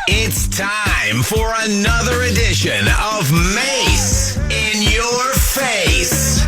It's time for another edition of Mase in Your Face.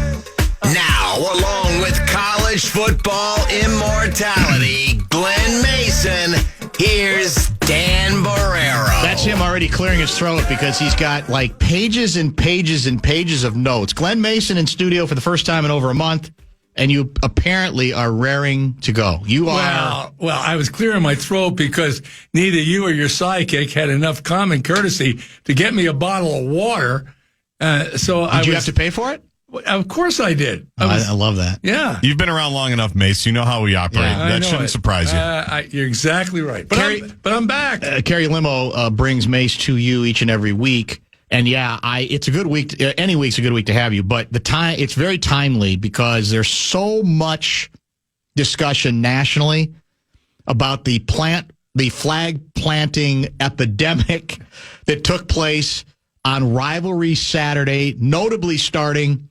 Now, along with college football immortality, Glen Mason, here's Dan Barrero. That's him already clearing his throat because he's got like pages and pages and pages of notes. Glen Mason in studio for the first time in over a month, and you apparently are raring to go. You are. Well, I was clearing my throat because neither you or your sidekick had enough common courtesy to get me a bottle of water. Did you have to pay for it? Of course I did. I love that. Yeah. You've been around long enough, Mace. You know how we operate. Yeah, that shouldn't surprise you. You're exactly right. But I'm back. Carrie Limo brings Mace to you each and every week. And yeah, it's a good week. Any week's a good week to have you. But it's very timely because there's so much discussion nationally about the flag planting epidemic that took place on Rivalry Saturday, notably starting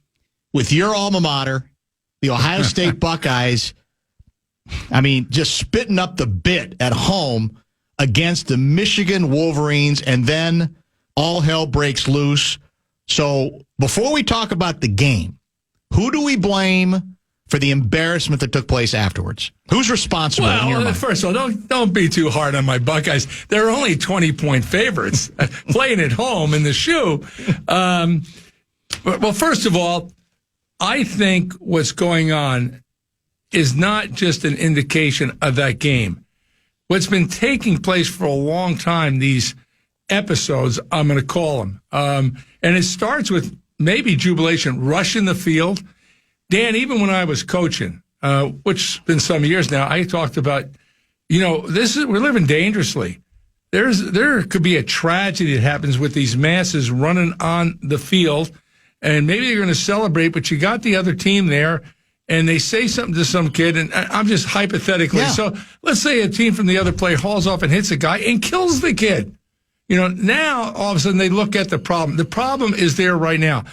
with your alma mater, the Ohio State Buckeyes. I mean, just spitting up the bit at home against the Michigan Wolverines, and then all hell breaks loose. So before we talk about the game, who do we blame for the embarrassment that took place afterwards? Who's responsible in your mind? First of all, don't be too hard on my Buckeyes. They're only 20-point favorites playing at home in the shoe. Well, first of all, I think what's going on is not just an indication of that game. What's been taking place for a long time, these episodes, I'm going to call them. And it starts with maybe jubilation, rushing the field. Dan, even when I was coaching, which has been some years now, I talked about, we're living dangerously. There could be a tragedy that happens with these masses running on the field, and maybe they're going to celebrate, but you got the other team there, and they say something to some kid, and I'm just hypothetically. Yeah. So let's say a team from the other player hauls off and hits a guy and kills the kid. Now all of a sudden they look at the problem. The problem is there right now.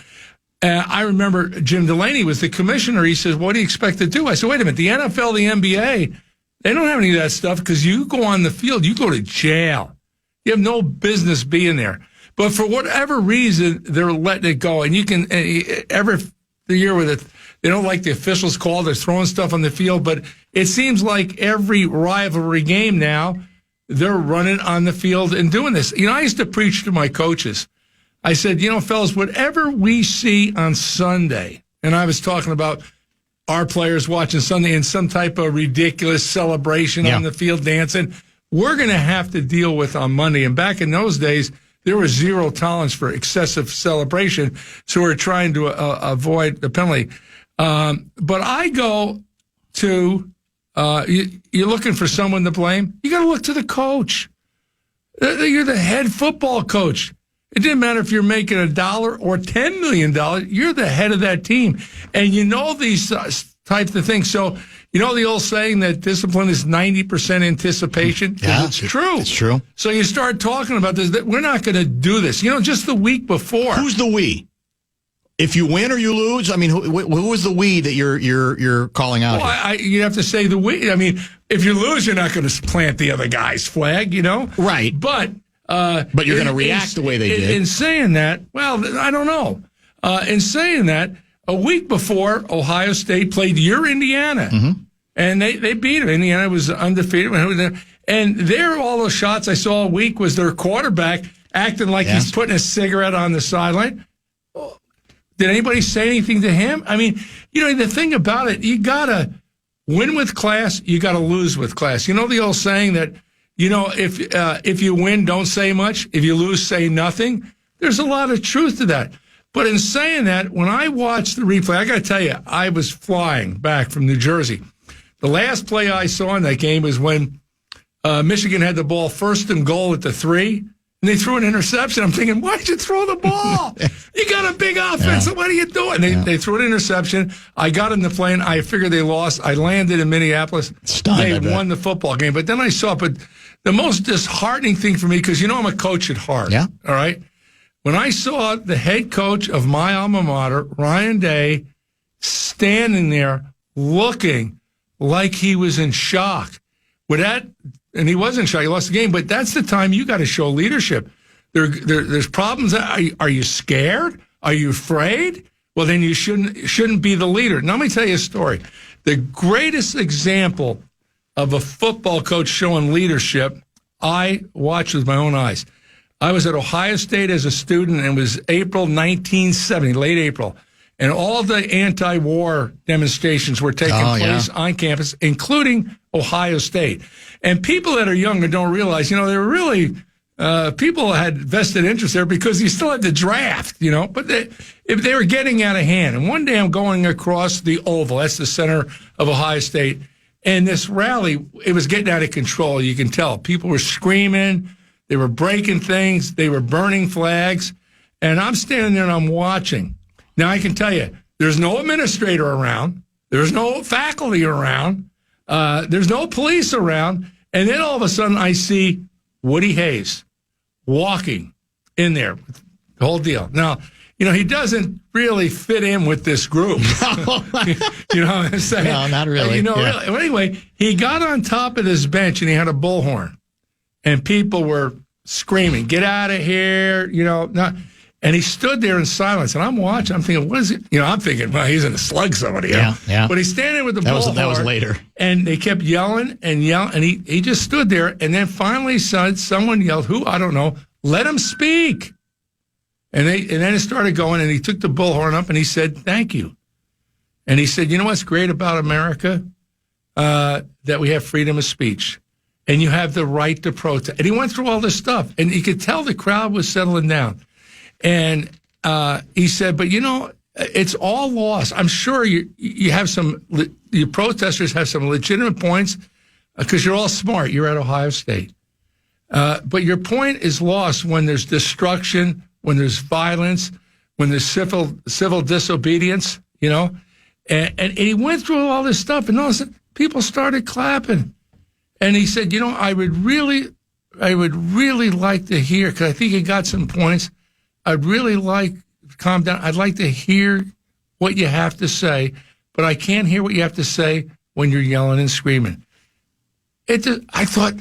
I remember Jim Delaney was the commissioner. He says, what do you expect to do? I said, wait a minute, the NFL, the NBA, they don't have any of that stuff because you go on the field, you go to jail. You have no business being there. But for whatever reason, they're letting it go. And you can, every year with it, they don't like the officials' call. They're throwing stuff on the field. But it seems like every rivalry game now, they're running on the field and doing this. I used to preach to my coaches. I said, fellas, whatever we see on Sunday, and I was talking about our players watching Sunday in some type of ridiculous celebration on the field dancing, we're going to have to deal with on Monday. And back in those days, there was zero tolerance for excessive celebration, so we're trying to avoid the penalty. But I go to, you're looking for someone to blame? You got to look to the coach. You're the head football coach. It didn't matter if you're making $1 or $10 million. You're the head of that team. And these types of things. So, the old saying that discipline is 90% anticipation? Yeah, it's true. It's true. So you start talking about this, that we're not going to do this. Just the week before. Who's the we? If you win or you lose, I mean, who is the we that you're calling out? Well, you have to say the we. I mean, if you lose, you're not going to plant the other guy's flag, Right. But you're going to react the way they did. In saying that, well, I don't know. In saying that, a week before, Ohio State played your Indiana, and they beat them. Indiana was undefeated. And all those shots I saw a week was their quarterback acting like he's putting a cigarette on the sideline. Did anybody say anything to him? I mean, the thing about it, you got to win with class, you got to lose with class. The old saying that, if you win, don't say much. If you lose, say nothing. There's a lot of truth to that. But in saying that, when I watched the replay, I got to tell you, I was flying back from New Jersey. The last play I saw in that game was when Michigan had the ball 1st and goal at the 3, and they threw an interception. I'm thinking, why did you throw the ball? You got a big offense. So what are you doing? They threw an interception. I got in the plane. I figured they lost. I landed in Minneapolis. They won the football game. But then I saw, but the most disheartening thing for me, because I'm a coach at heart. Yeah. All right. When I saw the head coach of my alma mater, Ryan Day, standing there looking like he was in shock With that, and he wasn't shy, he lost the game, but that's the time you got to show leadership. There's problems. Are you scared? Are you afraid? Well, then you shouldn't be the leader. Now, let me tell you a story. The greatest example of a football coach showing leadership I watched with my own eyes. I was at Ohio State as a student, and it was April 1970, late April, and all the anti-war demonstrations were taking place on campus, including Ohio State. And people that are younger don't realize, they were really people had vested interest there because you still had the draft, but they were getting out of hand. And one day I'm going across the Oval, that's the center of Ohio State, and this rally, it was getting out of control. You can tell. People were screaming. They were breaking things. They were burning flags. And I'm standing there and I'm watching. Now, I can tell you, there's no administrator around. There's no faculty around. There's no police around. And then all of a sudden, I see Woody Hayes walking in there. The whole deal. Now, he doesn't really fit in with this group. You know what I'm saying? No, not really. Really. Well, anyway, he got on top of this bench and he had a bullhorn. And people were screaming, "Get out of here!" And he stood there in silence. And I'm watching. I'm thinking, "What is it?" I'm thinking, "Well, he's going to slug somebody." Yeah. But he's standing with the bullhorn. That was later. And they kept yelling and yelling. And he just stood there. And then finally, someone yelled, "Who? I don't know. Let him speak." And then it started going. And he took the bullhorn up and he said, "Thank you." And he said, "You know what's great about America? That we have freedom of speech. And you have the right to protest." And he went through all this stuff. And you could tell the crowd was settling down. And he said, "But, it's all lost. I'm sure you have your protesters have some legitimate points because you're all smart. You're at Ohio State. But your point is lost when there's destruction, when there's violence, when there's civil disobedience, And he went through all this stuff. And all of a sudden, people started clapping. And he said, I would really like to hear, because I think he got some points. I'd really like, calm down. I'd like to hear what you have to say, but I can't hear what you have to say when you're yelling and screaming. I thought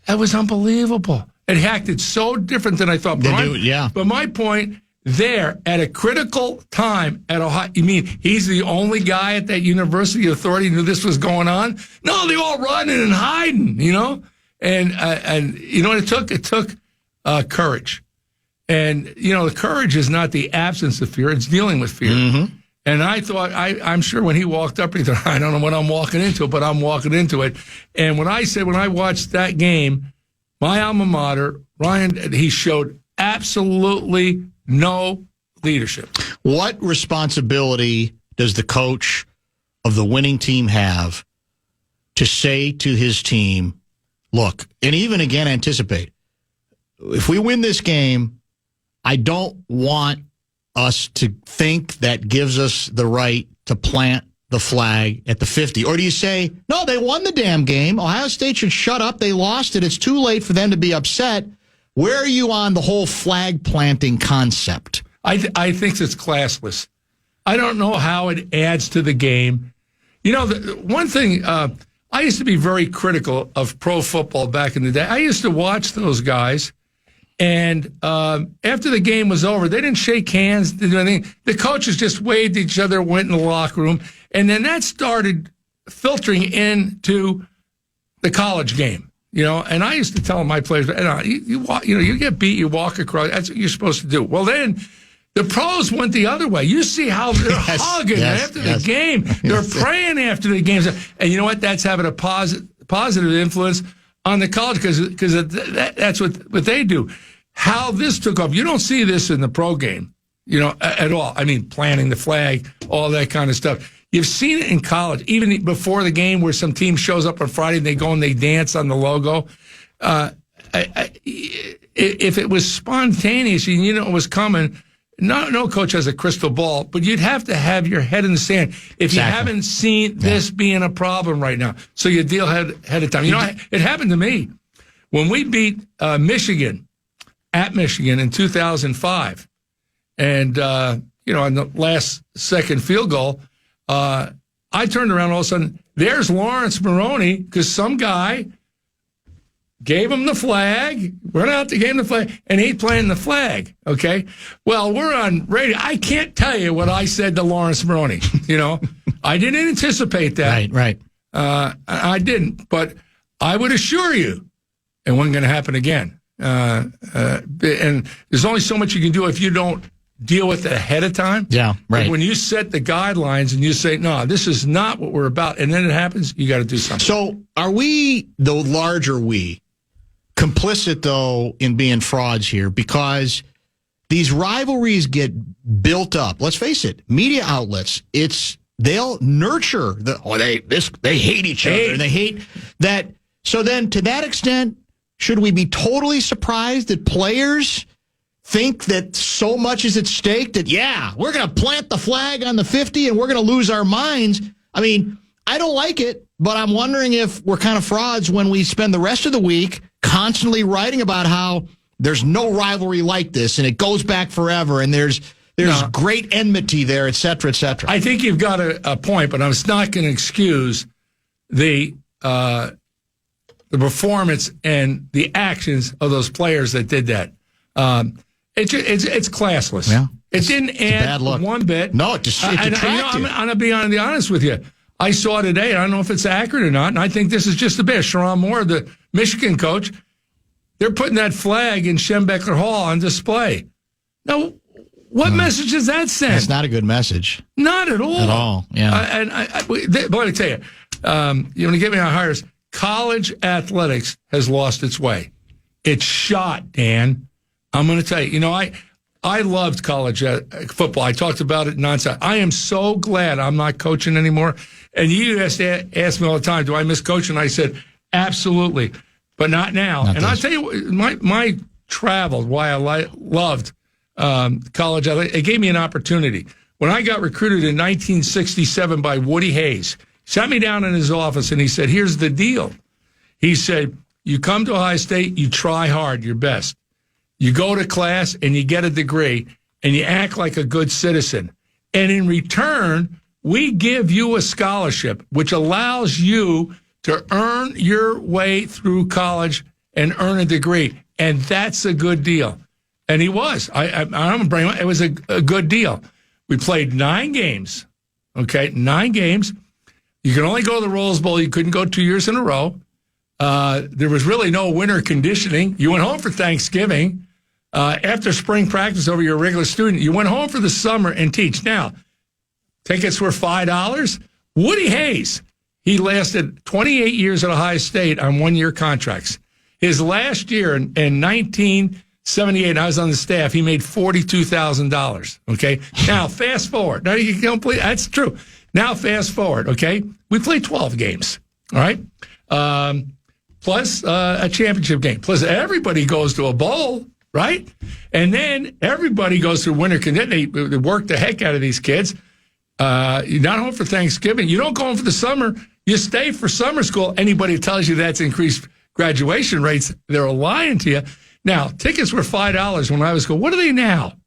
that was unbelievable. It acted so different than I thought. But my point there, at a critical time at Ohio, you mean he's the only guy at that university authority who knew this was going on? No, they all running and hiding, And you know what it took? It took courage. And, the courage is not the absence of fear. It's dealing with fear. Mm-hmm. And I thought, I'm sure when he walked up, he thought, I don't know what I'm walking into, but I'm walking into it. And when I watched that game, my alma mater, Ryan, he showed absolutely no leadership. What responsibility does the coach of the winning team have to say to his team, look, and even again anticipate, if we win this game, I don't want us to think that gives us the right to plant the flag at the 50? Or do you say, no, they won the damn game. Ohio State should shut up. They lost it. It's too late for them to be upset. Where are you on the whole flag planting concept? I think it's classless. I don't know how it adds to the game. One thing, I used to be very critical of pro football back in the day. I used to watch those guys. And after the game was over, they didn't shake hands, didn't do anything. The coaches just waved at each other, went in the locker room, and then that started filtering into the college game. And I used to tell my players, you get beat, you walk across. That's what you're supposed to do. Well, then the pros went the other way. You see how they're hugging after the game. They're praying after the games, and you know what? That's having a positive influence on the college because that's what they do. How this took off, you don't see this in the pro game, at all. I mean, planting the flag, all that kind of stuff. You've seen it in college, even before the game, where some team shows up on Friday and they go and they dance on the logo. If it was spontaneous and you know it was coming, no coach has a crystal ball, but you'd have to have your head in the sand if you haven't seen this being a problem right now. So you deal ahead of time. It happened to me when we beat Michigan at Michigan in 2005, and on the last second field goal. I turned around all of a sudden, there's Lawrence Maroney, because some guy gave him the flag, went out to give him the flag, and he's playing the flag, okay? Well, we're on radio. I can't tell you what I said to Lawrence Maroney, I didn't anticipate that. Right. I didn't, but I would assure you it wasn't going to happen again. And there's only so much you can do if you don't deal with it ahead of time. Yeah, right. But when you set the guidelines and you say, no, this is not what we're about, and then it happens, you got to do something. So are we, the larger we, complicit, though, in being frauds here? Because these rivalries get built up. Let's face it, media outlets, they'll nurture they hate each other, and they hate that. So then, to that extent, should we be totally surprised that players think that so much is at stake that, we're going to plant the flag on the 50 and we're going to lose our minds? I mean, I don't like it, but I'm wondering if we're kind of frauds when we spend the rest of the week constantly writing about how there's no rivalry like this and it goes back forever and there's great enmity there, et cetera, et cetera. I think you've got a point, but I'm not going to excuse the performance and the actions of those players that did that. It's classless. Yeah. It didn't add one bit. No, it detracted. I'm going to be honest with you. I saw today, I don't know if it's accurate or not, and I think this is just a bit. Sharon Moore, the Michigan coach, they're putting that flag in Schembeckler Hall on display. Now, what message does that send? It's not a good message. Not at all. At all, yeah. But let me tell you, you want to get me on hires, college athletics has lost its way. It's shot, Dan. I'm going to tell you, I loved college football. I talked about it nonstop. I am so glad I'm not coaching anymore. And you ask me all the time, do I miss coaching? I said, absolutely, but not now. And I'll tell you, my travel, why I loved college, it gave me an opportunity. When I got recruited in 1967 by Woody Hayes, he sat me down in his office and he said, here's the deal. He said, you come to Ohio State, you try hard, your best. You go to class and you get a degree and you act like a good citizen. And in return, we give you a scholarship, which allows you to earn your way through college and earn a degree. And that's a good deal. And he was. It was a good deal. We played 9 games. Okay, 9 games. You can only go to the Rose Bowl. You couldn't go 2 years in a row. There was really no winter conditioning. You went home for Thanksgiving. After spring practice over your regular student, you went home for the summer and teach. Now, tickets were $5. Woody Hayes, he lasted 28 years at Ohio State on 1-year contracts. His last year in 1978, I was on the staff, he made $42,000. Okay? Now, fast forward. Now, you don't believe that's true. Now, fast forward. Okay? We played 12 games. All right? Plus a championship game. Plus, everybody goes to a bowl. Right? And then everybody goes through winter conditioning. They work the heck out of these kids. You're not home for Thanksgiving. You don't go home for the summer. You stay for summer school. Anybody who tells you that's increased graduation rates, they're lying to you. Now, tickets were $5 when I was going. What are they now?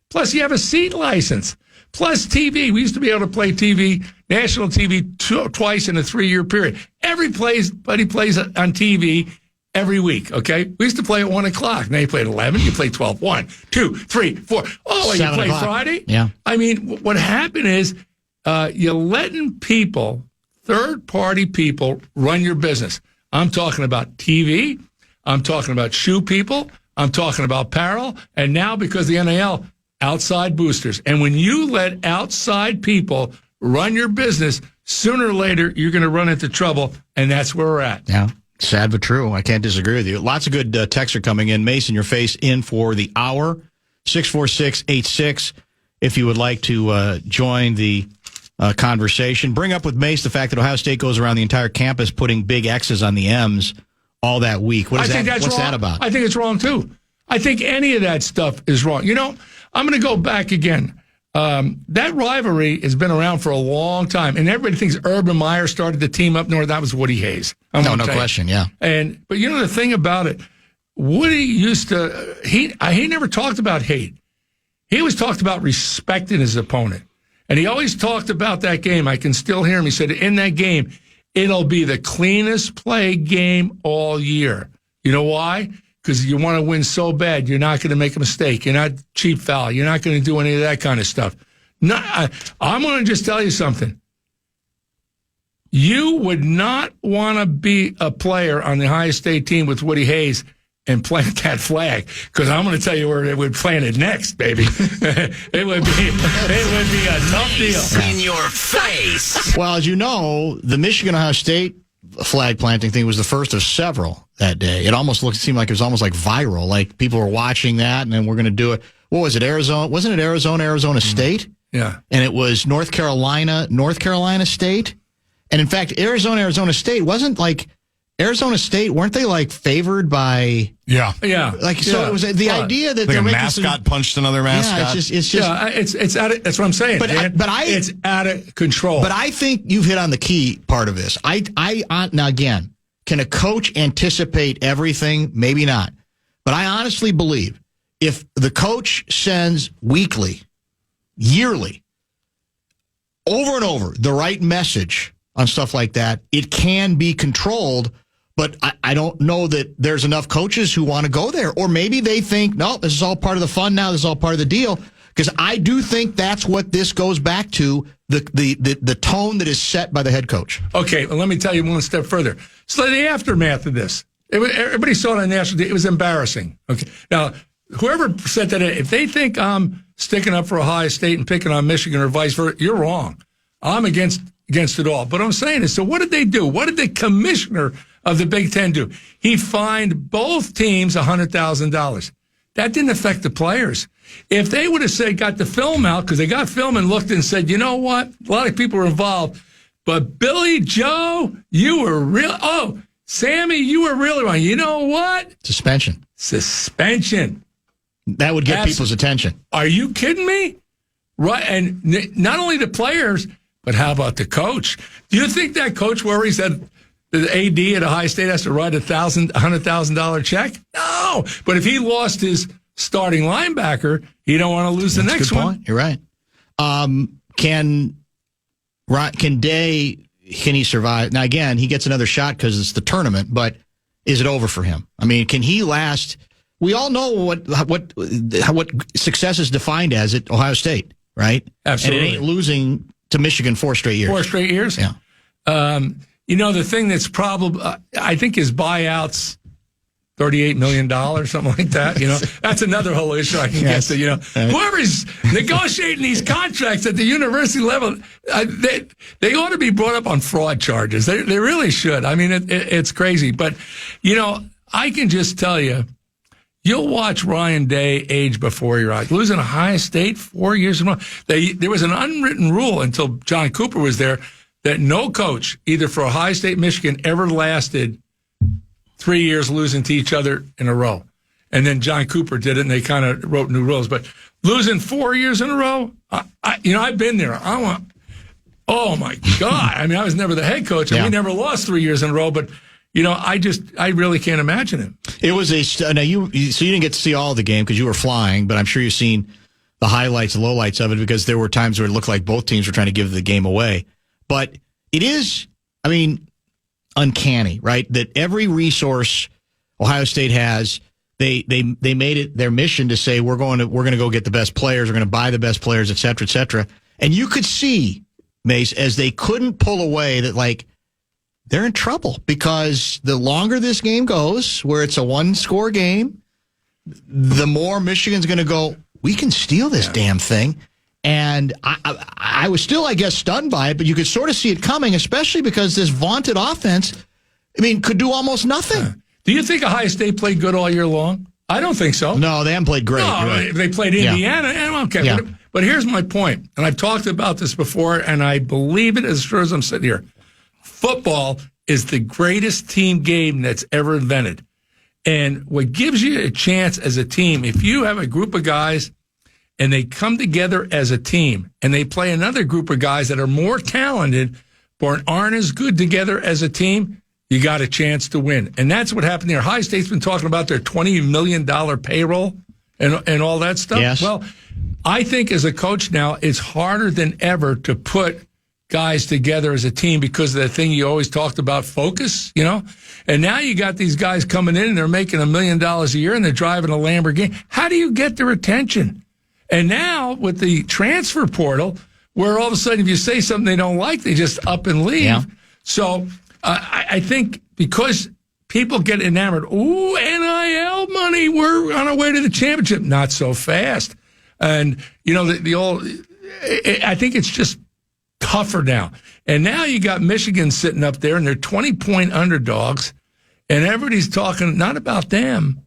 Plus, you have a seat license. Plus TV. We used to be able to play TV, national TV, twice in a 3-year period. Everybody plays on TV every week, okay? We used to play at 1 o'clock. Now you play at 11, you play 12, 1, 2, 3, 4. Oh, you play Friday? Yeah. I mean, what happened is you're letting people, third-party people, run your business. I'm talking about TV. I'm talking about shoe people. I'm talking about apparel. And now, because of the NIL, outside boosters. And when you let outside people run your business, sooner or later, you're going to run into trouble, and that's where we're at. Yeah. Sad but true. I can't disagree with you. Lots of good texts are coming in. Mason, your face in for the hour, 64686. If you would like to join the conversation. Bring up with Mase the fact that Ohio State goes around the entire campus putting big X's on the M's all that week. What's that about? I think it's wrong, too. I think any of that stuff is wrong. I'm going to go back again. That rivalry has been around for a long time, and everybody thinks Urban Meyer started the team up north. That was Woody Hayes. No question, yeah. But the thing about it, Woody used to he never talked about hate. He always talked about respecting his opponent, and he always talked about that game. I can still hear him. He said, "In that game, it'll be the cleanest play game all year." You know why? Because you want to win so bad, you're not going to make a mistake. You're not cheap foul. You're not going to do any of that kind of stuff. I'm going to just tell you something. You would not want to be a player on the Ohio State team with Woody Hayes and plant that flag, because I'm going to tell you where they would plant it next, baby. it would be a tough deal. In your face. Well, as you know, the Michigan-Ohio State flag planting thing was the first of several that day. It seemed like it was almost like viral. Like people were watching that, and then we're going to do it. What was it, Arizona? Wasn't it Arizona State? Yeah. And it was North Carolina State. And in fact, Arizona State wasn't like Arizona State, weren't they like favored by? Yeah. So it was the idea that like a mascot punched another mascot. Yeah, it's just it's out of, that's what I'm saying. It's out of control. But I think you've hit on the key part of this. Now again, can a coach anticipate everything? Maybe not. But I honestly believe if the coach sends weekly, yearly, over and over the right message on stuff like that, it can be controlled. But I don't know that there's enough coaches who want to go there. Or maybe they think, no, this is all part of the fun now. This is all part of the deal. Because I do think that's what this goes back to, the tone that is set by the head coach. Okay, well, let me tell you one step further. So the aftermath of this, everybody saw it on national TV. It was embarrassing. Okay, now, whoever said that, if they think I'm sticking up for Ohio State and picking on Michigan or vice versa, you're wrong. I'm against it all. But what I'm saying is, so what did they do? What did the commissioner of the Big Ten do? He fined both teams $100,000. That didn't affect the players. If they would have said, got the film out, because they got film and looked and said, you know what? A lot of people were involved. But Billy Joe, you were real. Oh, Sammy, you were really wrong. You know what? Suspension. That would get people's attention. Are you kidding me? Right. And not only the players, but how about the coach? Do you think that coach worries that the AD at Ohio State has to write $100,000 check? No. But if he lost his starting linebacker, he don't want to lose the next one. Point. You're right. Can he survive? Now, again, he gets another shot because it's the tournament, but is it over for him? I mean, can he last? We all know what success is defined as at Ohio State, right? Absolutely. And it ain't losing to Michigan 4 straight years. 4 straight years? Yeah. The thing that's probably, I think his buyout's $38 million, something like that. That's another whole issue I can get to. Whoever's negotiating these contracts at the university level, they ought to be brought up on fraud charges. They really should. I mean, it's crazy. But, I can just tell you, you'll watch Ryan Day age before your eyes. Losing Ohio State 4 years in a row. There was an unwritten rule until John Cooper was there that no coach, either for Ohio State, Michigan, ever lasted 3 years losing to each other in a row. And then John Cooper did it, and they kind of wrote new rules. But losing 4 years in a row, I've been there. Oh, my God. I mean, I was never the head coach, and we never lost 3 years in a row, but I really can't imagine it. It was now you didn't get to see all of the game because you were flying, but I'm sure you've seen the highlights, the lowlights of it, because there were times where it looked like both teams were trying to give the game away. But it is, uncanny, right? That every resource Ohio State has, they made it their mission to say we're going to go get the best players, we're going to buy the best players, et cetera, et cetera. And you could see, Mase, as they couldn't pull away, that like they're in trouble because the longer this game goes, where it's a 1-score game, the more Michigan's going to go, we can steal this damn thing. And I was still, I guess, stunned by it, but you could sort of see it coming, especially because this vaunted offense, could do almost nothing. Do you think Ohio State played good all year long? I don't think so. No, they haven't played great. No, right. They played Indiana, and okay. Yeah. But here's my point, and I've talked about this before, and I believe it as sure as I'm sitting here. Football is the greatest team game that's ever invented. And what gives you a chance as a team, if you have a group of guys and they come together as a team and they play another group of guys that are more talented but aren't as good together as a team, you got a chance to win. And that's what happened there. Ohio State's been talking about their $20 million payroll and all that stuff. Yes. Well, I think as a coach now, it's harder than ever to put guys together as a team because of the thing you always talked about, focus, And now you got these guys coming in and they're making $1 million a year and they're driving a Lamborghini. How do you get their attention? And now with the transfer portal, where all of a sudden if you say something they don't like, they just up and leave. Yeah. So I think because people get enamored, ooh, NIL money, we're on our way to the championship. Not so fast. And, the old, I think it's just tougher now. And now you got Michigan sitting up there and they're 20-point underdogs and everybody's talking not about them.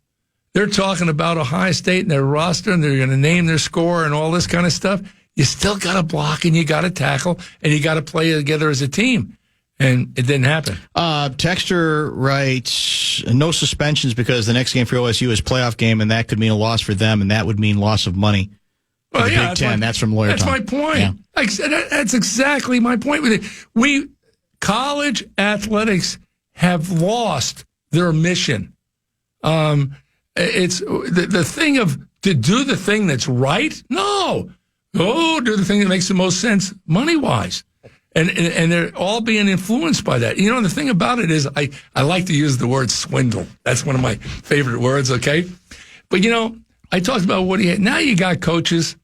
They're talking about Ohio State and their roster and they're going to name their score and all this kind of stuff. You still got to block and you got to tackle and you got to play together as a team. And it didn't happen. Texter writes, no suspensions because the next game for OSU is playoff game and that could mean a loss for them and that would mean loss of money. Well, yeah, Big Ten. That's from Lawyer That's Tom. my point. Yeah. Like I said, that's exactly my point with it. College athletics have lost their mission. It's the thing of to do the thing that's right. No, do the thing that makes the most sense money wise, and they're all being influenced by that. The thing about it is, I like to use the word swindle. That's one of my favorite words. Okay, but I talked about what he had. Now you got coaches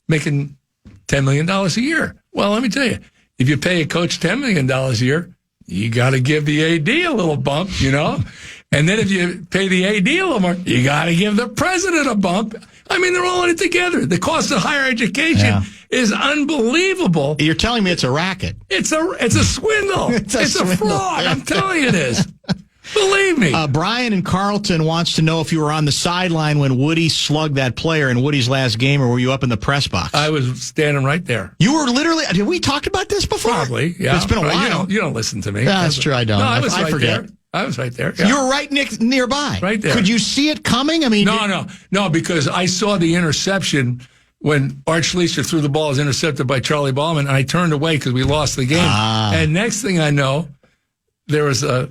making $10 million a year. Well, let me tell you, if you pay a coach $10 million a year, you got to give the AD a little bump, And then if you pay the AD a little more, you got to give the president a bump. I mean, they're all in it together. The cost of higher education is unbelievable. You're telling me it's a racket. It's a swindle. It's a fraud. I'm telling you this. Believe me. Brian in Carlton wants to know if you were on the sideline when Woody slugged that player in Woody's last game, or were you up in the press box? I was standing right there. You were literally. Did we talk about this before? Probably. Yeah. It's been a while. You don't listen to me. Yeah, that's true. I don't. No, I was I right forget. there. I was right there. Yeah. You were right nearby. Right there. Could you see it coming? I mean, no, because I saw the interception when Art Schleicher threw the ball as intercepted by Charlie Ballman, and I turned away because we lost the game. And next thing I know, there was a.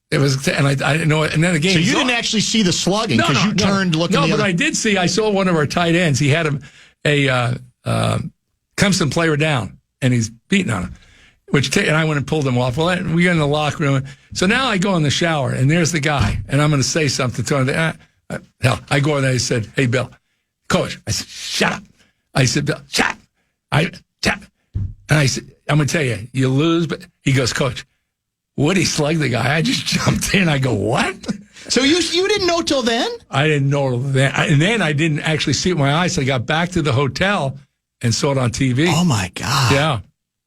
It was, and I didn't know it. And then the game. So you didn't actually see the slugging because you turned looking. No, but I did see. I saw one of our tight ends. He had a Clemson player down, and he's beating on him. And I went and pulled him off. Well, we got in the locker room. So now I go in the shower, and there's the guy, and I'm going to say something to him. Hell, I go in there. I said, "Hey, Bill, Coach." I said, "Shut up." I said, "Bill, shut up." And I said, "I'm going to tell you, you lose." But he goes, "Coach, Woody slugged the guy." I just jumped in. I go, "What?" So you didn't know till then? I didn't know then. And then I didn't actually see it with my eyes. So I got back to the hotel and saw it on TV. Oh, my God. Yeah.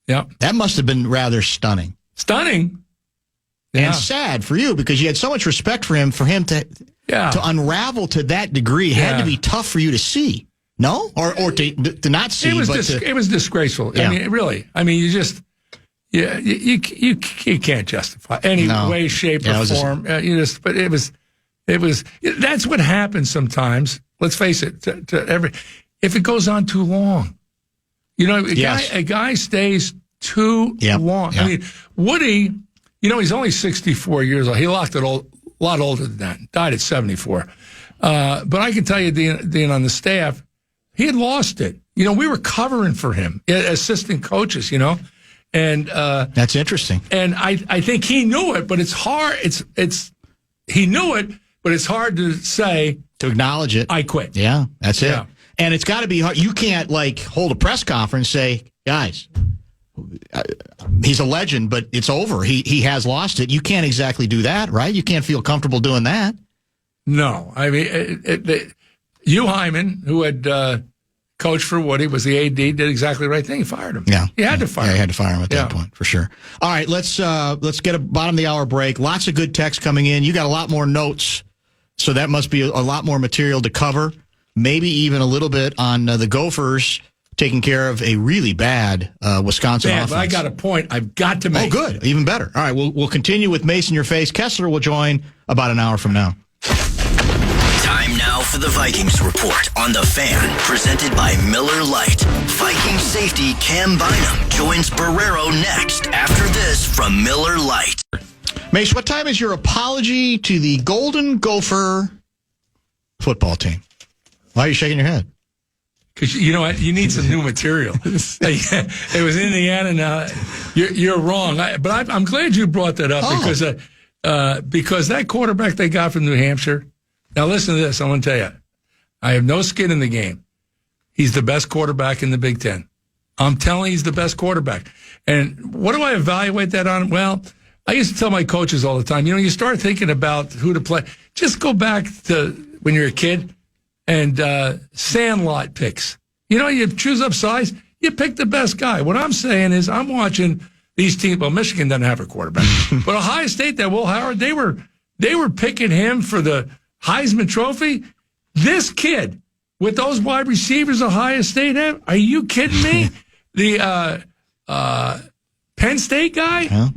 Yeah. That must have been rather stunning. Stunning. Yeah. And sad for you because you had so much respect for him to unravel to that degree. It had to be tough for you to see. No? Or to not see. It was disgraceful. Yeah. I mean, really. I mean, you just... Yeah, you can't justify any way, shape, or form. But it was. That's what happens sometimes. Let's face it. If it goes on too long, a guy stays too long. Yeah. I mean, Woody, he's only 64 years old. He locked it a lot older than that. Died at 74. But I can tell you, being on the staff, he had lost it. We were covering for him, assistant coaches. And that's interesting. And I think he knew it, but it's hard. He knew it, but it's hard to say, to acknowledge it. I quit. Yeah, that's it. Yeah. And it's got to be hard. You can't hold a press conference and say, guys, he's a legend, but it's over. He has lost it. You can't exactly do that, right? You can't feel comfortable doing that. No, I mean, Hugh Hyman, who had coach for Woody, was the AD, did exactly the right thing. He fired him. Yeah. He had to fire him. He had to fire him at that point, for sure. All right, let's get a bottom of the hour break. Lots of good text coming in. You got a lot more notes, so that must be a lot more material to cover. Maybe even a little bit on the Gophers taking care of a really bad Wisconsin offense. But I got a point I've got to make. Oh, good. Even better. All right, we'll continue with Mase in your face. Kessler will join about an hour from now. Time now for the Vikings Report on The Fan, presented by Miller Lite. Vikings safety Cam Bynum joins Barrero next after this from Miller Lite. Mase, what time is your apology to the Golden Gopher football team? Why are you shaking your head? because you know what? You need some new material. It was Indiana. Now you're wrong, but I'm glad you brought that up because that quarterback they got from New Hampshire. Now listen to this. I want to tell you, I have no skin in the game. He's the best quarterback in the Big Ten. I'm telling you, he's the best quarterback. And what do I evaluate that on? Well, I used to tell my coaches all the time, you start thinking about who to play. Just go back to when you're a kid and sandlot picks. You choose up size, you pick the best guy. What I'm saying is I'm watching these teams. Well, Michigan doesn't have a quarterback. But Ohio State, that Will Howard, they were picking him for the Heisman Trophy. This kid with those wide receivers Ohio State have, are you kidding me? The Penn State guy? Yeah.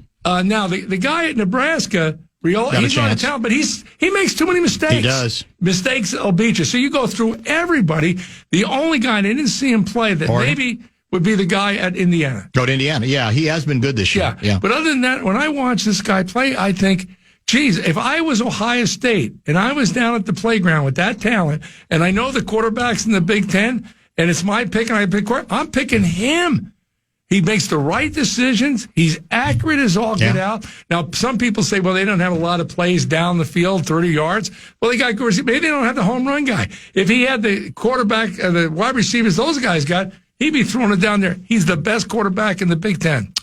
Now, the guy at Nebraska, he's not a talent, but he makes too many mistakes. He does. Mistakes will beat you. So you go through everybody. The only guy, and I didn't see him play, that maybe would be the guy at Indiana. Go to Indiana. Yeah, he has been good this year. Yeah. But other than that, when I watch this guy play, I think, geez, if I was Ohio State and I was down at the playground with that talent, and I know the quarterbacks in the Big Ten, and it's my pick, and I'm picking him. He makes the right decisions. He's accurate as all get out. Now, some people say, well, they don't have a lot of plays down the field, 30 yards. Well, maybe they don't have the home run guy. If he had the quarterback, the wide receivers those guys got, he'd be throwing it down there. He's the best quarterback in the Big Ten.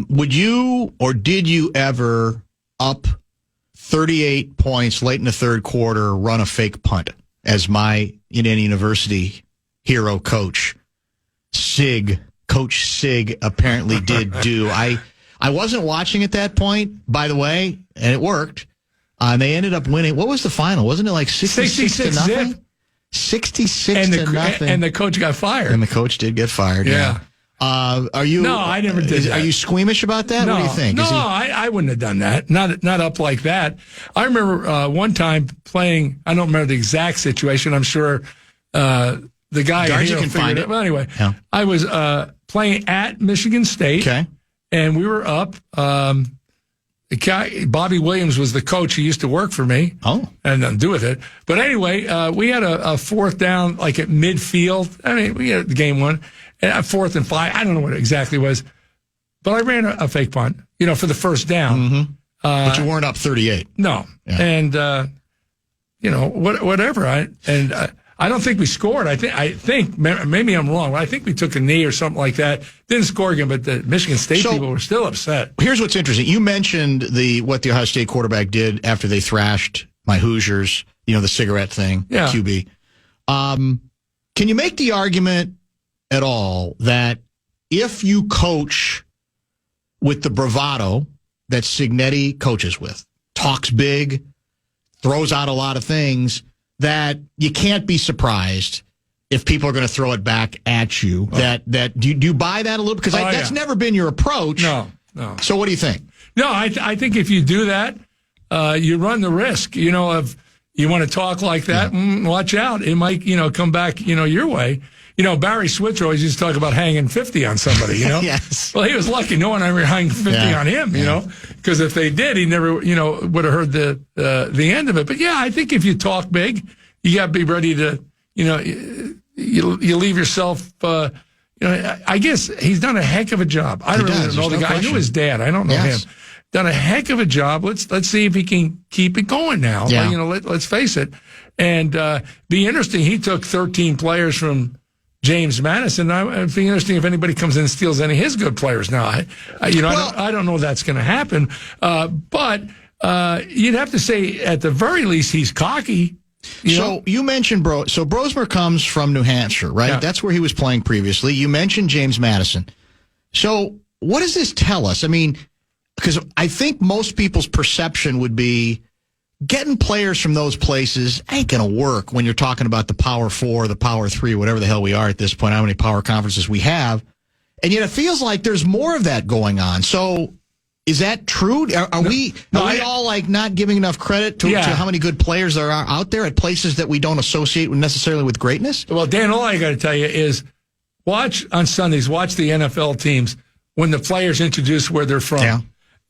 Would you or did you ever up 38 points late in the third quarter, run a fake punt, as my Indiana University hero coach, Coach Sig, apparently did do? I wasn't watching at that point, by the way, and it worked. They ended up winning. What was the final? Wasn't it like 66 to nothing? Zip. 66 to nothing. And the coach got fired. And the coach did get fired. Yeah. Are you? No, I never did that. Are you squeamish about that? No, what do you think? No, I wouldn't have done that. Not up like that. I remember one time playing. I don't remember the exact situation. I'm sure the guy Darcy can find it. Well, anyway, yeah. I was playing at Michigan State. Okay. And we were up. Bobby Williams was the coach. He used to work for me. Oh. And nothing to do with it. But anyway, we had a fourth down, like at midfield. I mean, we had the game one. And at 4th and 5, I don't know what it exactly was. But I ran a fake punt, for the first down. Mm-hmm. But you weren't up 38. No. Yeah. And, whatever. I don't think we scored. I think maybe I'm wrong. I think we took a knee or something like that. Didn't score again, but the Michigan State people were still upset. Here's what's interesting. You mentioned what the Ohio State quarterback did after they thrashed my Hoosiers, the cigarette thing, QB. Can you make the argument at all that if you coach with the bravado that Cignetti coaches with, talks big, throws out a lot of things, that you can't be surprised if people are going to throw it back at you? Do you buy that a little? Because that's never been your approach. No. So what do you think? No, I think if you do that, you run the risk, of you want to talk like that, watch out. It might, come back, your way. Barry Switzer always used to talk about hanging 50 on somebody, Yes. Well, he was lucky. No one ever hung 50 on him, because if they did, he never, would have heard the end of it. But I think if you talk big, you got to be ready to, you leave yourself, I guess he's done a heck of a job. I don't really know the guy. I knew his dad. I don't know him. Done a heck of a job. Let's see if he can keep it going now. Yeah. Let's face it. And be interesting. He took 13 players from James Madison. It'd be interesting if anybody comes in and steals any of his good players now. I don't know if that's going to happen. But you'd have to say at the very least he's cocky. So you mentioned So Brosmer comes from New Hampshire, right? Yeah. That's where he was playing previously. You mentioned James Madison. So what does this tell us? I mean, because I think most people's perception would be getting players from those places ain't going to work when you're talking about the Power 4, the Power 3, whatever the hell we are at this point, how many power conferences we have. And yet it feels like there's more of that going on. So is that true? Are we all like not giving enough credit to how many good players there are out there at places that we don't associate necessarily with greatness? Well, Dan, all I got to tell you is watch on Sundays, watch the NFL teams when the players introduce where they're from. Yeah.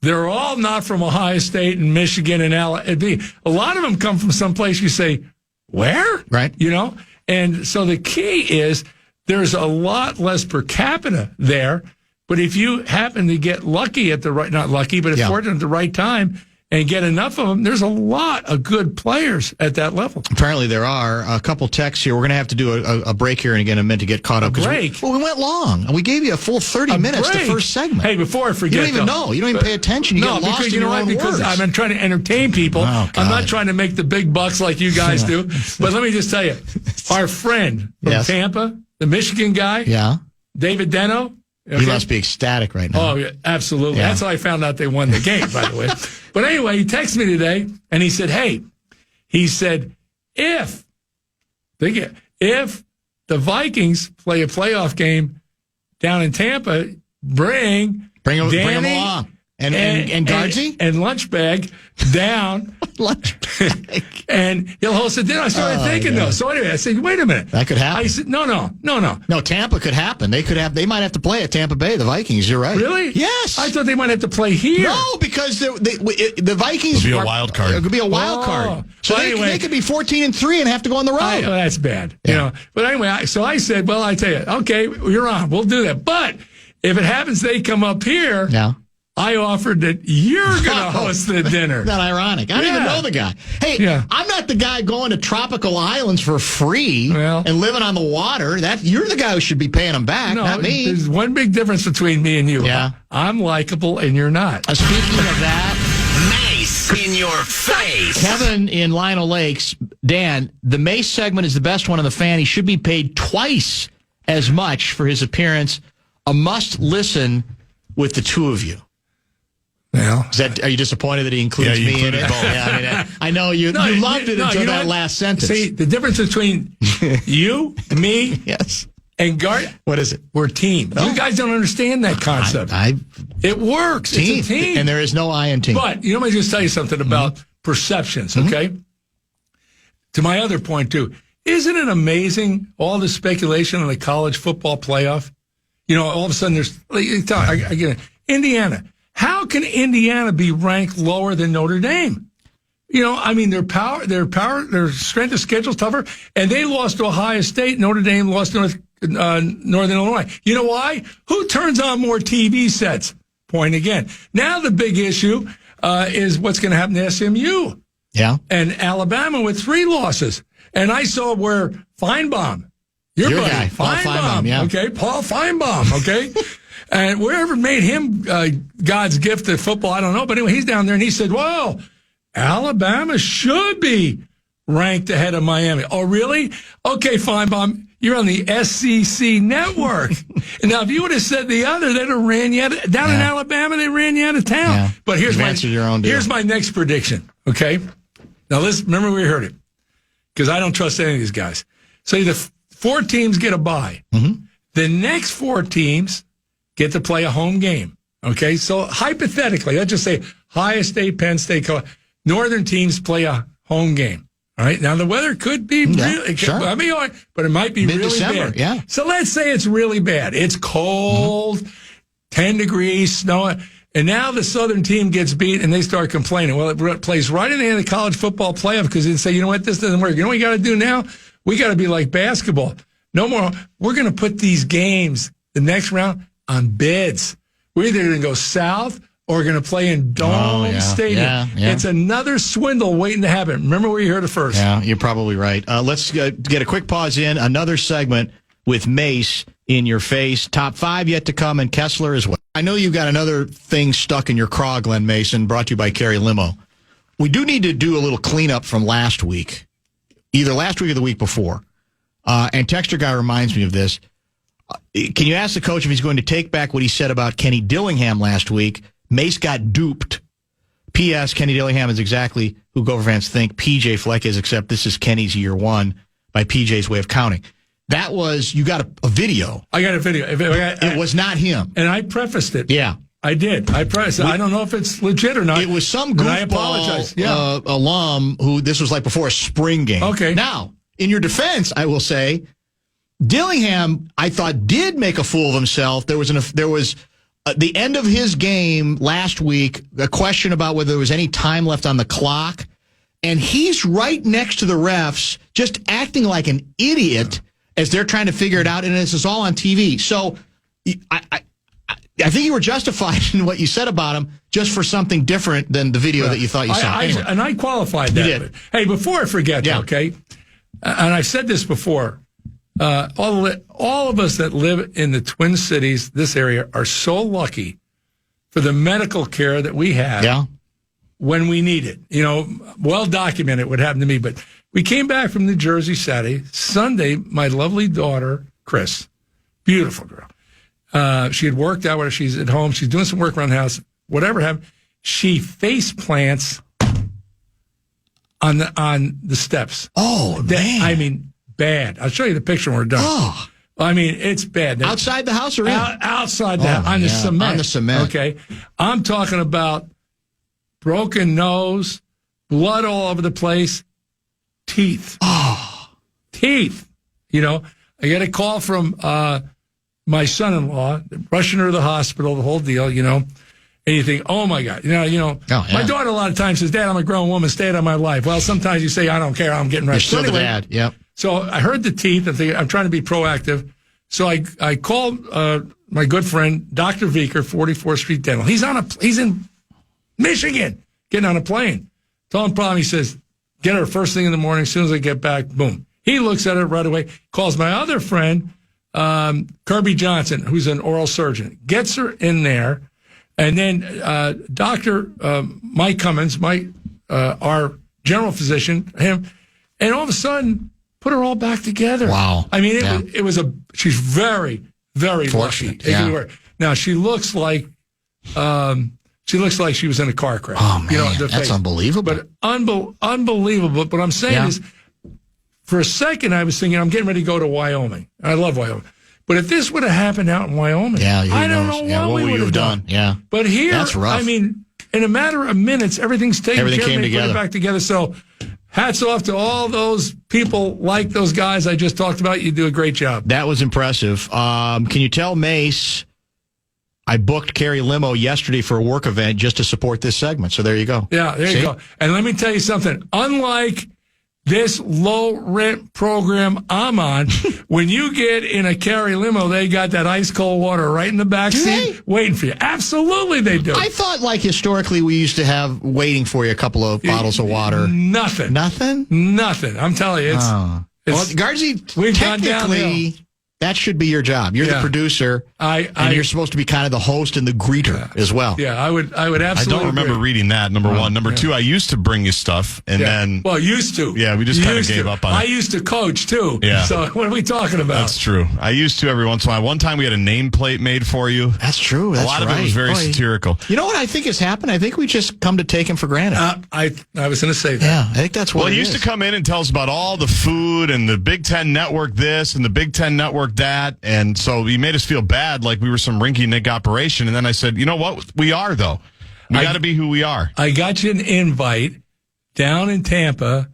They're all not from Ohio State and Michigan and Alabama. A lot of them come from someplace you say, where? Right. And so the key is there's a lot less per capita there. But if you happen to get lucky at the right, not lucky, but fortunate at the right time and get enough of them, there's a lot of good players at that level. Apparently there are a couple texts here. We're going to have to do a break here in a minute to get caught up. Break? We went long. And we gave you a full 30 minutes the first segment. Hey, before I forget. You don't even know. You don't even pay attention. You get lost in your own because words. I'm trying to entertain people. Oh, I'm not trying to make the big bucks like you guys do. But let me just tell you, our friend from Tampa, the Michigan guy, David Deno. Okay. You must be ecstatic right now. Oh, yeah, absolutely. Yeah. That's how I found out they won the game, by the way. But anyway, he texted me today, and he said, if the Vikings play a playoff game down in Tampa, bring them along. And Guardsy? And Lunchbag down. Lunchbag. And he'll host a dinner. I started thinking, though. So anyway, I said, wait a minute. That could happen. I said, no. No, Tampa could happen. They might have to play at Tampa Bay, the Vikings. You're right. Really? Yes. I thought they might have to play here. No, because the Vikings... It'll be a wild card. It could be a wild card. So anyway, they could be 14-3 and have to go on the road. That's bad. Yeah. You know. But anyway, I said, well, I tell you, okay, you're on. We'll do that. But if it happens they come up here... Yeah. I offered that you're going to host the dinner. Isn't that ironic? I don't even know the guy. Hey, I'm not the guy going to tropical islands for free and living on the water. You're the guy who should be paying them back, not me. There's one big difference between me and you. Yeah. I'm likable and you're not. Speaking of that, Mase in your face. Kevin in Lionel Lakes, Dan, the Mase segment is the best one on the fan. He should be paid twice as much for his appearance. A must listen with the two of you. Well, are you disappointed that he includes me in it? Both. Yeah, I know you loved it until that last sentence. See, the difference between you, me, and Gart. What is it? We're a team. You guys don't understand that concept. It works. Team. It's a team. And there is no I in team. But, let me just tell you something about perceptions, okay? To my other point, too. Isn't it amazing, all the speculation on the college football playoff? All of a sudden there's, I get it. Indiana. How can Indiana be ranked lower than Notre Dame? Their strength of schedule is tougher, and they lost to Ohio State. Notre Dame lost to Northern Illinois. You know why? Who turns on more TV sets? Point again. Now the big issue is what's going to happen to SMU. Yeah. And Alabama with 3 losses. And I saw where Feinbaum, your buddy, guy, Paul Feinbaum, okay, Paul Feinbaum, okay. And wherever made him God's gift to football, I don't know. But anyway, he's down there, and he said, well, Alabama should be ranked ahead of Miami. Oh, really? Okay, Feinbaum, you're on the SEC network. And now, if you would have said the other, they'd have ran you out. Down in Alabama, they ran you out of town. Yeah. But here's my next prediction, okay? Now, remember we heard it, because I don't trust any of these guys. So the 4 teams get a bye. Mm-hmm. The next 4 teams get to play a home game. Okay, so hypothetically, let's just say Ohio State, Penn State, Northern teams play a home game. All right, now the weather could be really, but it might be really bad. Yeah. So let's say it's really bad. It's cold, 10 degrees, snow, and now the Southern team gets beat and they start complaining. Well, it plays right in the end of the college football playoff because they say, you know what, this doesn't work. You know what we got to do now? We got to be like basketball. No more. We're going to put these games the next round on bids. We're either going to go south or we're going to play in Dome Stadium. Yeah. It's another swindle waiting to happen. Remember where you heard it first. Yeah, you're probably right. Let's get a quick pause in. Another segment with Mase in your face. Top 5 yet to come, and Kessler as well. I know you've got another thing stuck in your craw, Glen Mason, brought to you by Carrie Limo. We do need to do a little cleanup from last week, either last week or the week before. And Texter Guy reminds me of this. Can you ask the coach if he's going to take back what he said about Kenny Dillingham last week? Mase got duped. P.S. Kenny Dillingham is exactly who Gopher fans think P.J. Fleck is, except this is Kenny's year 1 by P.J.'s way of counting. That was, you got a video. I got a video. It was not him. And I prefaced it. Yeah. I did. I prefaced it. I don't know if it's legit or not. It was some goofball alum who, this was like before a spring game. Okay. Now, in your defense, I will say, Dillingham, I thought, did make a fool of himself. There was the end of his game last week, a question about whether there was any time left on the clock, and he's right next to the refs, just acting like an idiot as they're trying to figure it out, and this is all on TV. So I think you were justified in what you said about him just for something different than the video that you thought you saw. Anyway. And I qualified that. You did. Hey, before I forget, okay, and I've said this before, all of us that live in the Twin Cities, this area, are so lucky for the medical care that we have when we need it. You know, well documented what happened to me. But we came back from New Jersey Saturday. Sunday, my lovely daughter, Chris, beautiful girl. She had worked out. She's at home. She's doing some work around the house. Whatever happened, she face plants on the steps. Oh, man. I mean, bad. I'll show you the picture when we're done. Oh. I mean, it's bad. Outside the house or in? Outside the house. On the cement. On the cement. Okay. I'm talking about broken nose, blood all over the place, teeth. Oh. Teeth. You know, I get a call from my son-in-law, rushing her to the hospital, the whole deal, you know. And you think, oh, my God. My daughter a lot of times says, Dad, I'm a grown woman. Stay out of my life. Well, sometimes you say, I don't care. I'm getting rushed. You're still the dad. Yep. So I heard the teeth. I'm trying to be proactive. So I called my good friend, Dr. Vicker, 44th Street Dental. He's in Michigan, getting on a plane. Told him problem. He says, get her first thing in the morning. As soon as I get back, boom. He looks at it right away. Calls my other friend, Kirby Johnson, who's an oral surgeon. Gets her in there. And then Dr. Mike Cummins, our general physician, him, and all of a sudden put her all back together. Wow. I mean, she's very, very fortunate. lucky. Yeah. Now she looks like she was in a car crash. Oh, man, you know, that's unbelievable. But unbelievable. But what I'm saying is, for a second, I was thinking, I'm getting ready to go to Wyoming. I love Wyoming. But if this would have happened out in Wyoming, I don't know what we would have done. Yeah. But here, that's rough. I mean, in a matter of minutes, everything's taken care of. Came together. Put it back together. So hats off to all those people like those guys I just talked about. You do a great job. That was impressive. Can you tell Mase I booked Carrie Limo yesterday for a work event just to support this segment? So there you go. Yeah, there you go. And let me tell you something. Unlike this low rent program I'm on, when you get in a Carrie Limo, they got that ice cold water right in the back seat waiting for you. Absolutely, they do. I thought, like, historically, we used to have waiting for you a couple of bottles of water. Nothing. Nothing? Nothing. I'm telling you, well, Guardsy, technically, that should be your job. You're the producer, and you're supposed to be kind of the host and the greeter as well. Yeah, I would absolutely. I don't remember reading that, number one. Number two, I used to bring you stuff, and then... Well, used to. Yeah, we just kind of gave up on it. I used to coach, too. Yeah. So what are we talking about? That's true. I used to every once in a while. One time we had a nameplate made for you. That's true. That's a lot of it was very satirical. You know what I think has happened? I think we just come to take him for granted. I was going to say that. Yeah, I think that's what Well, he used to come in and tell us about all the food and the Big Ten Network this and the Big Ten Network that, and so he made us feel bad, like we were some rinky-dink operation. And then I said, you know what? We are, though. We got to be who we are. I got you an invite down in Tampa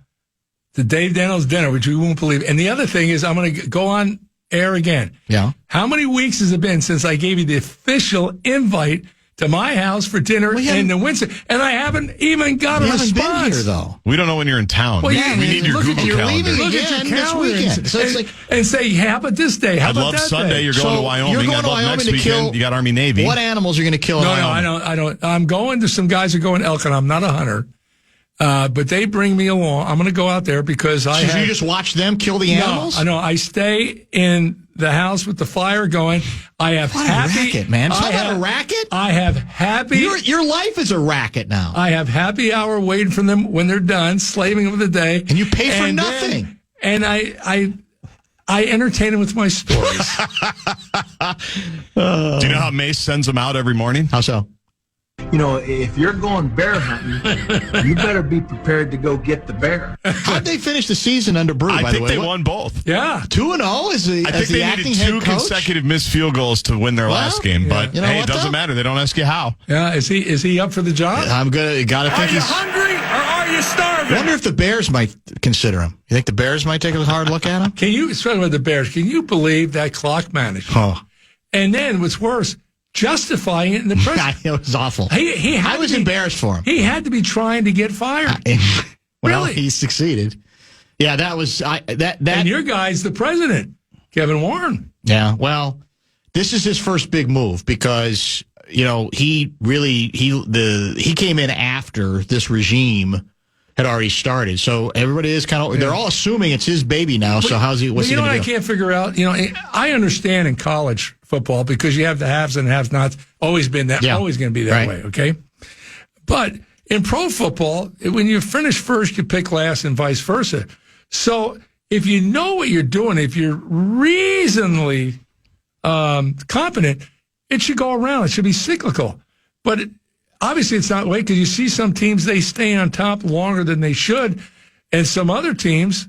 to Dave Daniels' dinner, which you won't believe. And the other thing is, I'm going to go on air again. Yeah. How many weeks has it been since I gave you the official invite to my house for dinner in the Windsor? And I haven't even got a response. Been here, though. We don't know when you're in town. Well, we need your Google calendar. Leaving look again at your calendar this weekend. So it's like, and say, how about this day? How I'd about love that Sunday. day? You're going to Wyoming. You're going I'd to love Wyoming next to weekend. kill. You got Army Navy. What animals are you going to kill? No, I don't. I'm going to some guys who go in elk, and I'm not a hunter. But they bring me along. I'm going to go out there because you just watch them kill the animals? No, I know. I stay in the house with the fire going. I have what a racket, man. Is that a racket? I have happy. Your life is a racket now. I have happy hour waiting for them when they're done, slaving over the day. And you pay for nothing. And I entertain them with my stories. Do you know how Mase sends them out every morning? How so? You know, if you're going bear hunting, you better be prepared to go get the bear. How'd they finish the season under Brew, by the way? I think they won both. Yeah. 2-0 is the I think they needed two consecutive missed field goals to win their last game. But, hey, it doesn't matter. They don't ask you how. Yeah, is he up for the job? Gotta think he's... Are you hungry or are you starving? I wonder if the Bears might consider him. You think the Bears might take a hard look at him? Speaking about the Bears, can you believe that clock management? Oh. And then what's worse, justifying it in the press. It was awful. I was embarrassed for him. He had to be trying to get fired. Well, really? he succeeded. Yeah, that was that. And your guy's the president. Kevin Warren. Yeah, well, this is his first big move because, he came in after this regime had already started. So everybody is they're all assuming it's his baby now. So what's he going to do? I can't figure out, I understand in college football because you have the haves and have-nots, always been that, always going to be that way, okay? But in pro football, when you finish first, you pick last and vice versa. So if you know what you're doing, if you're reasonably competent, it should go around. It should be cyclical. But obviously, it's not the way because you see some teams, they stay on top longer than they should. And some other teams,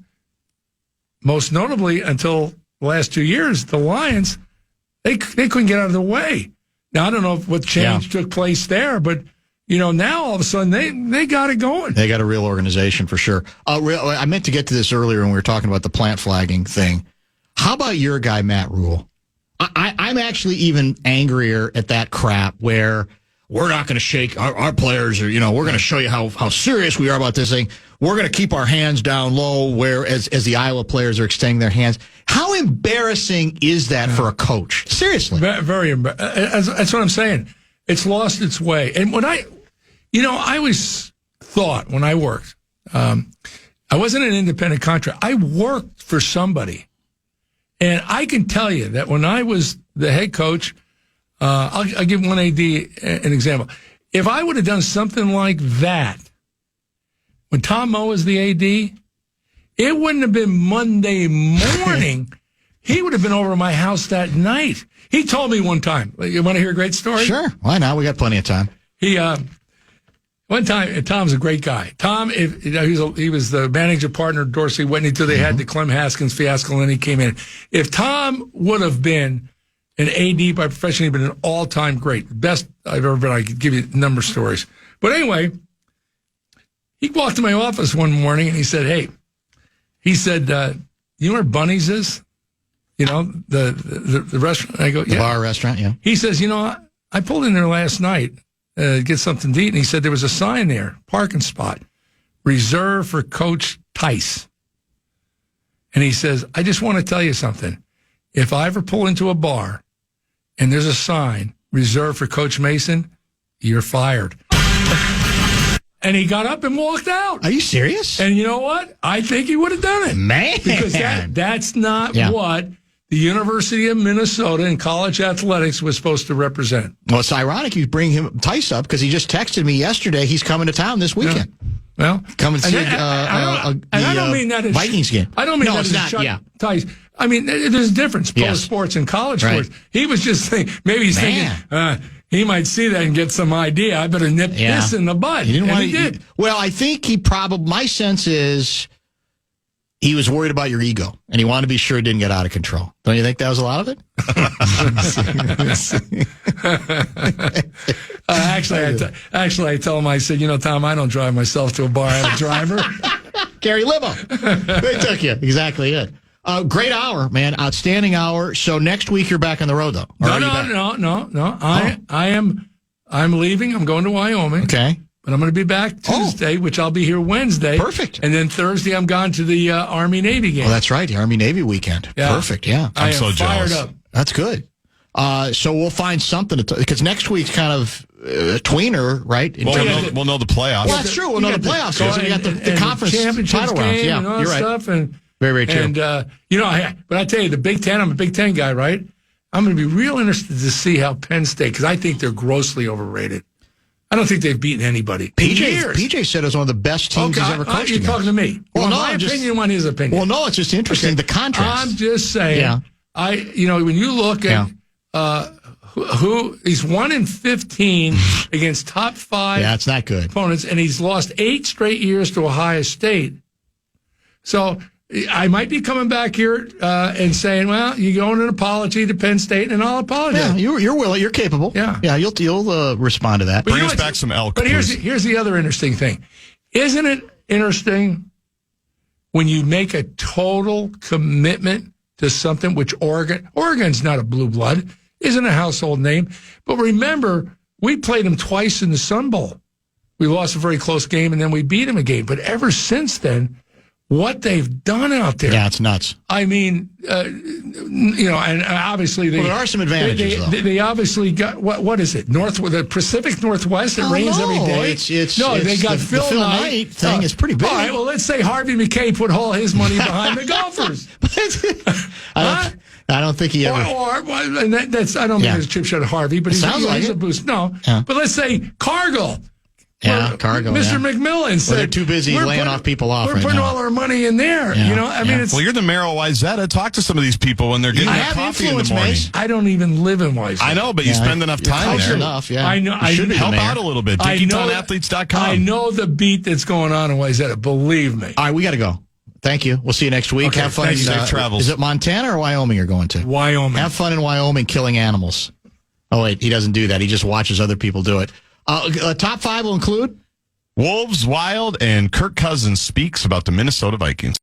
most notably until the last 2 years, the Lions, they couldn't get out of the way. Now, I don't know what change took place there, but, now all of a sudden they got it going. They got a real organization for sure. I meant to get to this earlier when we were talking about the plant flagging thing. How about your guy, Matt Rule? I'm actually even angrier at that crap where we're not going to shake our players, or we're going to show you how serious we are about this thing. We're going to keep our hands down low, whereas as the Iowa players are extending their hands. How embarrassing is that for a coach? Seriously, very embarrassing. That's what I'm saying. It's lost its way. And when I always thought when I worked, I wasn't an independent contractor. I worked for somebody, and I can tell you that when I was the head coach. I'll give one AD an example. If I would have done something like that when Tom Moe was the AD, it wouldn't have been Monday morning. He would have been over at my house that night. He told me one time. You want to hear a great story? Sure. Why not? We got plenty of time. One time, Tom's a great guy. Tom, he was the managing partner of Dorsey Whitney till they had the Clem Haskins fiasco, and then he came in. If Tom would have been an AD by profession, he'd been an all-time great. Best I've ever been. I could give you a number of stories. But anyway, he walked to my office one morning and he said, you know where Bunny's is? The restaurant? I go, yeah. The bar restaurant, yeah. He says, I pulled in there last night to get something to eat, and he said there was a sign there, parking spot, reserved for Coach Tice. And he says, I just want to tell you something. If I ever pull into a bar and there's a sign reserved for Coach Mason, you're fired. And he got up and walked out. Are you serious? And you know what? I think he would have done it. Man. Because that's not what the University of Minnesota and college athletics was supposed to represent. Well, it's ironic you bring Tice up because he just texted me yesterday he's coming to town this weekend. Yeah. Well, come and see I don't mean that Vikings game. I don't mean that it's not. Tice. I mean, there's a difference, pro sports and college sports. He was just thinking, maybe he's thinking, he might see that and get some idea. I better nip this in the bud. He did. Well, I think my sense is he was worried about your ego, and he wanted to be sure it didn't get out of control. Don't you think that was a lot of it? Actually, I tell him, I said, Tom, I don't drive myself to a bar. I have a driver. Gary Limo. They took you. Exactly it. Great hour, man. Outstanding hour. So next week you're back on the road, though. No. I'm leaving. I'm going to Wyoming. Okay. But I'm going to be back Tuesday, which I'll be here Wednesday. Perfect. And then Thursday, I'm gone to the Army-Navy game. Oh, that's right. The Army-Navy weekend. Yeah. Perfect, yeah. I'm so jealous. Fired up. That's good. So we'll find something because next week's kind of tweener, right? We'll know the playoffs. Well, that's true. We'll know the playoffs. So you got the conference title rounds. Yeah, and all you're that right. Stuff and very true. And, but I tell you, the Big Ten, I'm a Big Ten guy, right? I'm going to be real interested to see how Penn State, because I think they're grossly overrated. I don't think they've beaten anybody. PJ said it was one of the best teams he's ever coached. You're talking to me. Well, my opinion, you want his opinion. Well, no, it's just interesting, the contrast. I'm just saying, when you look at who he's 1-15 against top 5 it's not good. opponents, and he's lost 8 straight years to Ohio State. So I might be coming back here and saying, well, you owe an apology to Penn State, and I'll apologize. Yeah, you're willing. You're capable. Yeah. You'll respond to that. Bring us back some elk. But here's the other interesting thing. Isn't it interesting when you make a total commitment to something, which Oregon's not a blue blood, isn't a household name. But remember, we played them twice in the Sun Bowl. We lost a very close game, and then we beat them a game. But ever since then, what they've done out there. Yeah, it's nuts. I mean, and obviously there are some advantages, though. They obviously got what is it? The Pacific Northwest. It rains every day. They got the Phil Knight thing is pretty big. All right, well, let's say Harvey McKay put all his money behind the golfers. I don't think he ever. I don't mean it's a chip shot at Harvey, but he's a boost. No, but let's say Cargill. Yeah, Cargill. Mr. McMillan said they're too busy laying off people off. We're putting all our money in there. Yeah. I mean, it's. Well, you're the mayor of Wayzata. Talk to some of these people when they're getting their coffee in the morning. Mase. I don't even live in Wayzata. I know, but you spend enough time there. Enough, yeah. I know. You should help out a little bit. DickyTownAthletes.com. I know the beat that's going on in Wayzata. Believe me. All right, we got to go. Thank you. We'll see you next week. Okay, have fun. Safe travels. Is it Montana or Wyoming you're going to? Wyoming. Have fun in Wyoming killing animals. Oh, wait, he doesn't do that. He just watches other people do it. Top 5 will include? Wolves, Wild, and Kirk Cousins speaks about the Minnesota Vikings.